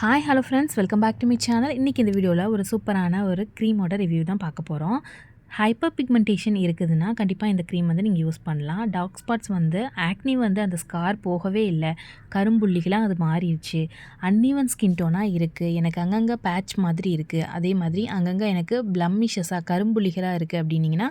Hi hello friends, welcome back to my channel. இன்றைக்கி இந்த வீடியோவில் ஒரு சூப்பரான ஒரு க்ரீமோட ரிவ்யூ தான் பார்க்க போகிறோம். ஹைப்பர் பிக்மெண்டேஷன் இருக்குதுன்னா கண்டிப்பாக இந்த க்ரீம் வந்து நீங்கள் யூஸ் பண்ணலாம். டார்க் ஸ்பாட்ஸ் வந்து ஆக்னி வந்து அந்த ஸ்கார் போகவே இல்லை, கரும்புள்ளிகளாக அது மாறிடுச்சு, அன்ஈவன் ஸ்கின் டோனாக இருக்குது, எனக்கு அங்கங்கே பேட்ச் மாதிரி இருக்குது, அதே மாதிரி அங்கங்கே எனக்கு ப்ளம்மிஷஸாக கரும்புள்ளிகளாக இருக்குது அப்படின்னிங்கன்னா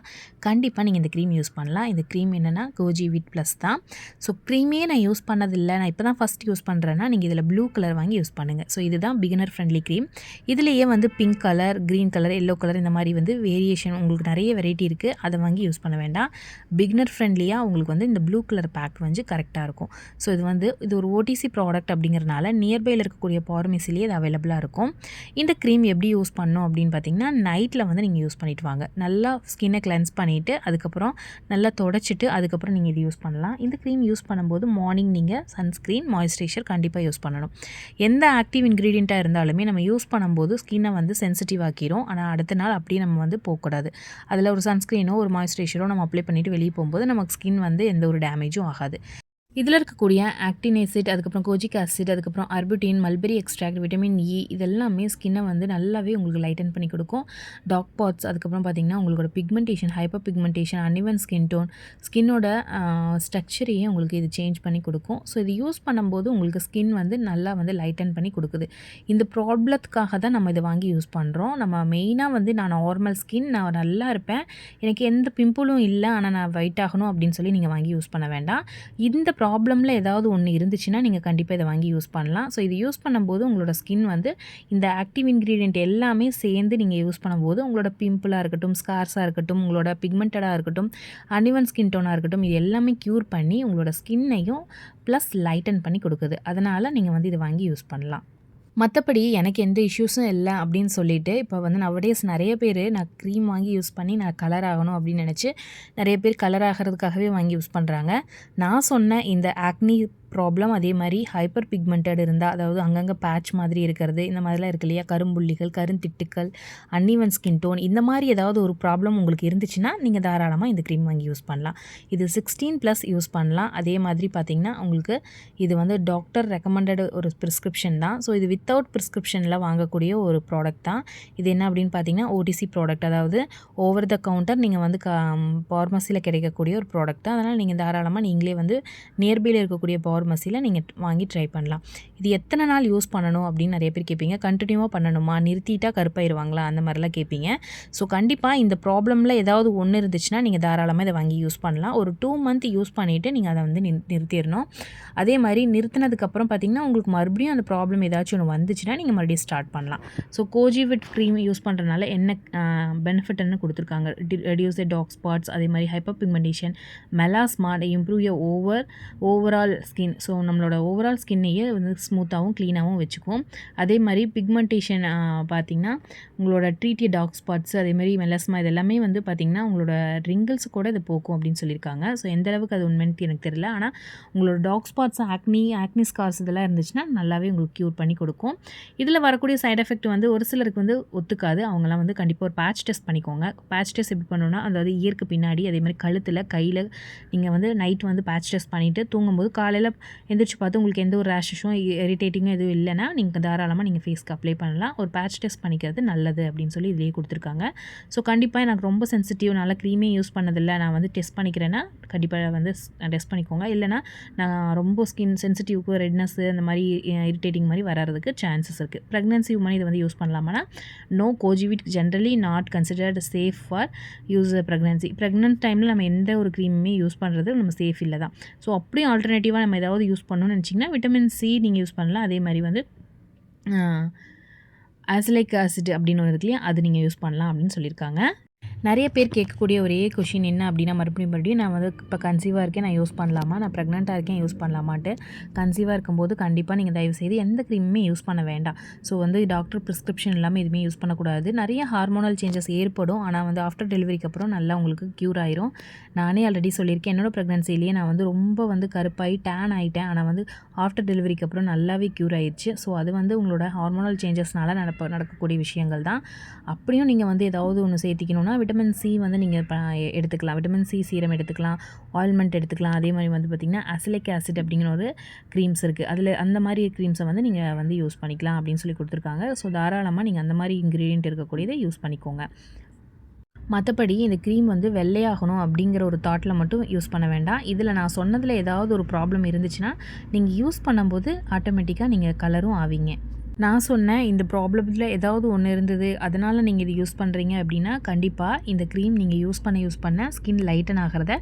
கண்டிப்பாக நீங்கள் இந்த க்ரீம் யூஸ் பண்ணலாம். இந்த க்ரீம் என்னென்னா கோஜி விட் ப்ளஸ் தான். ஸோ க்ரீமே நான் யூஸ் பண்ணதில்லை, நான் இப்போ தான் ஃபஸ்ட் யூஸ் பண்ணுறேன்னா நீங்கள் இதில் ப்ளூ கலர் வாங்கி யூஸ் பண்ணுங்கள். ஸோ இதுதான் பிகினர் ஃப்ரெண்ட்லி க்ரீம். இதுலேயே வந்து pink colour, green colour, yellow colour இந்த மாதிரி வந்து வேரியேஷன் உங்களுக்கு நிறைய வெரைட்டி இருக்குது. அதை வாங்கி யூஸ் பண்ண வேண்டாம். பிகினர் ஃப்ரெண்ட்லியாக உங்களுக்கு வந்து இந்த ப்ளூ கலர் பேக் வந்து கரெக்டாக இருக்கும். ஸோ இது ஒரு ஓடிசி ப்ராடக்ட் அப்படிங்கிறனால நியர்பையில் இருக்கக்கூடிய பார்மசிலேயே இது அவைலபிளாக இருக்கும். இந்த க்ரீம் எப்படி யூஸ் பண்ணணும் அப்படின்னு பார்த்தீங்கன்னா, நைட்டில் வந்து நீங்கள் யூஸ் பண்ணிட்டு வாங்க. நல்லா ஸ்கின்னை கிளென்ஸ் பண்ணிவிட்டு அதுக்கப்புறம் நல்லா தொடச்சிட்டு அதுக்கப்புறம் நீங்கள் இது யூஸ் பண்ணலாம். இந்த க்ரீம் யூஸ் பண்ணும்போது மார்னிங் நீங்கள் சன்ஸ்க்ரீன், மாய்ஸ்சரைசர் கண்டிப்பாக யூஸ் பண்ணணும். எந்த ஆக்டிவ் இன்க்ரீடியண்ட்டாக இருந்தாலுமே நம்ம யூஸ் பண்ணும்போது ஸ்கின்னை வந்து சென்சிட்டிவ் ஆக்கிரும். ஆனால் அடுத்த நாள் அப்படியே நம்ம வந்து போகக்கூடாது. அதில் ஒரு சன்ஸ்க்ரீனோ ஒரு மாய்ஸ்சரைசரோ நம்ம அப்ளை பண்ணிவிட்டு வெளியே போகும்போது நமக்கு ஸ்கின் வந்து எந்த ஒரு டேமேஜும் ஆகாது. இதில் இருக்கக்கூடிய ஆக்டின் ஆசிட், அதுக்கப்புறம் கோஜிக் ஆசிட், அதுக்கப்புறம் அர்புட்டின், மல்பெரி எக்ஸ்ட்ராக்ட், விட்டமின் இ இதெல்லாமே ஸ்கின்னை வந்து நல்லாவே உங்களுக்கு லைட்டன் பண்ணி கொடுக்கும். டார்க் ஸ்பாட்ஸ், அதுக்கப்புறம் பார்த்திங்கன்னா உங்களோட pigmentation, hyper pigmentation, uneven skin tone, ஸ்கின்னோட ஸ்ட்ரக்சரையே உங்களுக்கு இது சேஞ்ச் பண்ணி கொடுக்கும். ஸோ இது யூஸ் பண்ணும்போது உங்களுக்கு ஸ்கின் வந்து நல்லா வந்து லைட்டன் பண்ணி கொடுக்குது. இந்த ப்ராப்ளத்துக்காக தான் நம்ம இதை வாங்கி யூஸ் பண்ணுறோம். நம்ம மெயினாக வந்து நான் நார்மல் ஸ்கின், நான் நல்லா இருப்பேன், எனக்கு எந்த பிம்பிளும் இல்லை, ஆனால் நான் ஒயிட் ஆகணும் அப்படின்னு சொல்லி நீங்கள் வாங்கி யூஸ் பண்ண வேண்டாம். இந்த ப்ராப்ளமில் ஏதாவது ஒன்று இருந்துச்சுன்னா நீங்கள் கண்டிப்பாக இதை வாங்கி யூஸ் பண்ணலாம். ஸோ இது யூஸ் பண்ணும்போது உங்களோட ஸ்கின் வந்து இந்த ஆக்டிவ் இன்க்ரீடியன்ட் எல்லாமே சேர்ந்து நீங்கள் யூஸ் பண்ணும்போது உங்களோட பிம்பிளாக இருக்கட்டும், ஸ்கார்ஸாக இருக்கட்டும், உங்களோட பிக்மெண்டடாக இருக்கட்டும், அன்இவன் ஸ்கின் டோனாக இருக்கட்டும், இது எல்லாமே க்யூர் பண்ணி உங்களோட ஸ்கின்னையும் ப்ளஸ் லைட்டன் பண்ணி கொடுக்குது. அதனால் நீங்கள் வந்து இதை வாங்கி யூஸ் பண்ணலாம். மற்றபடி எனக்கு எந்த இஷ்யூஸும் இல்லை அப்படின்னு சொல்லிட்டு இப்போ வந்து நவடேஸ் நிறைய பேர் நான் க்ரீம் வாங்கி யூஸ் பண்ணி நான் கலர் ஆகணும் அப்படின்னு நினச்சி நிறைய பேர் கலர் ஆகிறதுக்காகவே வாங்கி யூஸ் பண்ணுறாங்க. நான் சொன்ன இந்த ஆக்னி ப்ராப்ளம், அதே மாதிரி ஹைப்பர் பிக்மெண்டட் இருந்தால், அதாவது அங்கங்கே பேட்ச் மாதிரி இருக்கிறது, இந்த மாதிரிலாம் இருக்கு இல்லையா, கரும்புள்ளிகள், கருந்திட்டுக்கள், அன்இவன் ஸ்கின் டோன், இந்த மாதிரி ஏதாவது ஒரு ப்ராப்ளம் உங்களுக்கு இருந்துச்சுன்னா நீங்கள் தாராளமாக இந்த க்ரீம் வாங்கி யூஸ் பண்ணலாம். இது 16+ யூஸ் பண்ணலாம். அதே மாதிரி பார்த்திங்கன்னா உங்களுக்கு இது வந்து டாக்டர் ரெக்கமெண்டட் ஒரு ப்ரிஸ்கிரிப்ஷன் தான். ஸோ இது வித்தவுட் ப்ரிஸ்கிரிப்ஷனில் வாங்கக்கூடிய ஒரு ப்ராடக்ட் தான். இது என்ன அப்படின்னு பார்த்தீங்கன்னா ஓடிசி ப்ராடக்ட், அதாவது ஓவர் த கவுண்டர் நீங்கள் வந்து பார்மசியில் கிடைக்கக்கூடிய ஒரு ப்ராடக்ட் தான். அதனால் நீங்கள் தாராளமாக நீங்களே வந்து நியர்பையில் இருக்கக்கூடிய பார்மசியில் நீங்கள் வாங்கி ட்ரை பண்ணலாம். இது எத்தனை நாள் யூஸ் பண்ணணும் அப்படின்னு நிறைய பேர் கேட்பீங்க. கண்டினியூவாக பண்ணணுமா, நிறுத்திட்டா கருப்பாயிருவாங்களா, அந்த மாதிரிலாம் கேட்பீங்க. ஸோ கண்டிப்பாக இந்த ப்ராப்ளமில் ஏதாவது ஒன்று இருந்துச்சுன்னா நீங்கள் தாராளமாக இதை வாங்கி யூஸ் பண்ணலாம். ஒரு 2 மந்த் யூஸ் பண்ணிவிட்டு நீங்கள் அதை வந்து நிறுத்திடணும். அதே மாதிரி நிறுத்தினதுக்கப்புறம் பார்த்திங்கன்னா உங்களுக்கு மறுபடியும் அந்த ப்ராப்ளம் ஏதாச்சும் ஒன்று வந்துச்சுன்னா நீங்கள் மறுபடியும் ஸ்டார்ட் பண்ணலாம். ஸோ கோஜி விட் க்ரீம் யூஸ் பண்ணுறதுனால என்ன பெனிஃபிட்னு கொடுத்துருக்காங்க. ரெடியூஸ் த டார்க் ஸ்பாட்ஸ், அதே மாதிரி hyper pigmentation, melasma, improve your overall skin. So நம்மளோட ஓவரால் ஸ்கின்னையே வந்து ஸ்மூத்தாகவும் க்ளீனாகவும் வச்சுக்குவோம். அதே மாதிரி பிக்மெண்டேஷன் பார்த்திங்கன்னா உங்களோட ட்ரீட்டிய டார்க் ஸ்பாட்ஸ், அதேமாதிரி மெலஸ்மா, இது எல்லாமே வந்து பார்த்திங்கன்னா உங்களோட ரிங்கிள்ஸ் கூட இது போக்கும் அப்படின்னு சொல்லியிருக்காங்க. ஸோ எந்த அளவுக்கு அது உண்மைன்னு எனக்கு தெரியல, ஆனால் உங்களோட டார்க் ஸ்பாட்ஸ், ஆக்னி ஸ்கார்ஸ் இதெல்லாம் இருந்துச்சுன்னா நல்லாவே உங்களுக்கு க்யூர் பண்ணி கொடுக்கும். இதில் வரக்கூடிய சைட் எஃபெக்ட் வந்து ஒரு சிலருக்கு வந்து ஒத்துக்காது. அவங்களாம் வந்து கண்டிப்பாக ஒரு பேட்ச் டெஸ்ட் பண்ணிக்கோங்க. பேட்ச் டெஸ்ட் எப்படி பண்ணணும்னா, அதாவது இயருக்கு பின்னாடி, அதே மாதிரி கழுத்தில், கையில் நீங்கள் வந்து நைட் வந்து பேட்ச் டெஸ்ட் பண்ணிவிட்டு தூங்கும்போது காலையில் எந்திரிச்சு பார்த்து உங்களுக்கு எந்த ஒரு ரேஷஸும் இரிட்டேட்டிங்கும் எதுவும் இல்லைன்னா நீங்கள் தாராளமாக நீங்கள் ஃபேஸ்க்கு அப்ளை பண்ணலாம். ஒரு பேட்ச் டெஸ்ட் பண்ணிக்கிறது நல்லது அப்படின்னு சொல்லி இதிலேயே கொடுத்துருக்காங்க. ஸோ கண்டிப்பாக எனக்கு ரொம்ப சென்சிட்டிவ், நல்லா க்ரீமே யூஸ் பண்ணதில்லை, நான் வந்து டெஸ்ட் பண்ணிக்கிறேன்னா கண்டிப்பாக வந்து டெஸ்ட் பண்ணிக்கோங்க. இல்லைனா நான் ரொம்ப ஸ்கின் சென்சிட்டிவ்க்கு ரெட்னஸ் அந்த மாதிரி இரிட்டேட்டிங் மாதிரி வர்றதுக்கு சான்சஸ் இருக்குது. ப்ரெக்னன்சி உமன் இதை வந்து யூஸ் பண்ணலாமான்னா no, Kojivit generally not considered safe for use pregnancy. Pregnant டைமில் நம்ம எந்த ஒரு க்ரீமுமே யூஸ் பண்ணுறது நம்ம சேஃப் இல்லை தான். ஸோ அப்படியே ஆல்டர்னேட்டிவாக நம்ம ஏதாவது யூஸ் பண்ணணும்னு நினச்சிங்கன்னா விட்டமின் சி நீங்கள் யூஸ் பண்ணலாம். அதே மாதிரி வந்து ஆசிலிக் ஆசிட் அப்படின்னு ஒன்று இருக்கு இல்லையா, அது நீங்கள் யூஸ் பண்ணலாம் அப்படின்னு சொல்லியிருக்காங்க. நிறைய பேர் கேட்கக்கூடிய ஒரே கொஷின் என்ன அப்படின்னா, மறுபடியும் நான் வந்து இப்போ கன்சீவாக இருக்கேன், நான் யூஸ் பண்ணலாமா, நான் ப்ரெக்னெண்ட்டாக இருக்கேன், யூஸ் பண்ணலாமான்ட்டு. கன்சீவாக இருக்கும்போது கண்டிப்பாக நீங்கள் தயவுசெய்து எந்த க்ரீமுமே யூஸ் பண்ண வேண்டாம். ஸோ வந்து டாக்டர் ப்ரிஸ்கிரிப்ஷன் இல்லாமல் எதுவுமே யூஸ் பண்ணக்கூடாது. நிறைய ஹார்மோனல் சேஞ்சஸ் ஏற்படும், ஆனால் வந்து ஆஃப்டர் டெலிவரிக்கு அப்புறம் நல்லா உங்களுக்கு க்யூர் ஆயிரும். நானே ஆல்ரெடி சொல்லியிருக்கேன், என்னோடய ப்ரெக்னன்சிலேயே நான் வந்து ரொம்ப வந்து கருப்பாகி டேன் ஆகிட்டேன், ஆனால் வந்து ஆஃப்டர் டெலிவரிக்கு அப்புறம் நல்லாவே க்யூர் ஆயிடுச்சு. ஸோ அது வந்து உங்களோட ஹார்மோனல் சேஞ்சஸ்னால நடக்கக்கூடிய விஷயங்கள் தான். அப்படியும் நீங்கள் வந்து ஏதாவது ஒன்று சேர்த்திக்கணும்னா விட்டமின் விட்டமின் சி வந்து நீங்கள் எடுத்துக்கலாம். விட்டமின் சி சீரம் எடுத்துக்கலாம், ஆயில்மெண்ட் எடுத்துக்கலாம். அதே மாதிரி வந்து பார்த்திங்கன்னா அசிலிக் ஆசிட் அப்படிங்கிற ஒரு க்ரீம்ஸ் இருக்குது. அதில் அந்த மாதிரி க்ரீம்ஸை வந்து நீங்கள் வந்து யூஸ் பண்ணிக்கலாம் அப்படின்னு சொல்லி கொடுத்துருக்காங்க. ஸோ தாராளமாக நீங்கள் அந்த மாதிரி இன்க்ரீடியன்ட் இருக்கக்கூடியதை யூஸ் பண்ணிக்கோங்க. மற்றபடி இந்த க்ரீம் வந்து வெள்ளையாகணும் அப்படிங்கிற ஒரு தாட்டில் மட்டும் யூஸ் பண்ண வேண்டாம். இதில் நான் சொன்னதில் ஏதாவது ஒரு ப்ராப்ளம் இருந்துச்சுன்னா நீங்கள் யூஸ் பண்ணும்போது ஆட்டோமேட்டிக்காக நீங்கள் கலரும் ஆவீங்க. நான் சொன்னேன் இந்த ப்ராப்ளத்தில் ஏதாவது ஒன்று இருந்தது, அதனால் நீங்கள் இது யூஸ் பண்ணுறீங்க அப்படின்னா கண்டிப்பாக இந்த க்ரீம் நீங்கள் யூஸ் பண்ண ஸ்கின் லைட்டன் ஆகிறத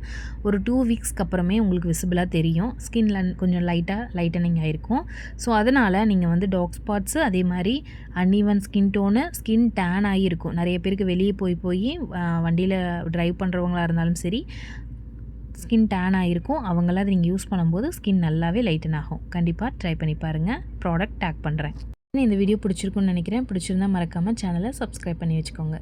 ஒரு 2 வீக்ஸ்க்கு அப்புறமே உங்களுக்கு விசிபிளாக தெரியும். ஸ்கின்ல கொஞ்சம் லைட்டனிங் ஆகிருக்கும். ஸோ அதனால் நீங்கள் வந்து டார்க் ஸ்பாட்ஸு, அதே மாதிரி uneven skin tone, skin tan ஆகியிருக்கும். நிறைய பேருக்கு வெளியே போய் வண்டியில் ட்ரைவ் பண்ணுறவங்களா இருந்தாலும் சரி, ஸ்கின் டேன் ஆகிருக்கும். அவங்களாம் அதை நீங்கள் யூஸ் பண்ணும்போது ஸ்கின் நல்லாவே லைட்டன் ஆகும். கண்டிப்பாக ட்ரை பண்ணி பாருங்கள். ப்ராடக்ட் டேக் பண்ணுறேன். இந்த வீடியோ பிடிச்சிருக்குன்னு நினைக்கிறேன். பிடிச்சிருந்தா மறக்காமல் சேனலை சப்ஸ்கிரைப் பண்ணி வச்சுக்கோங்க.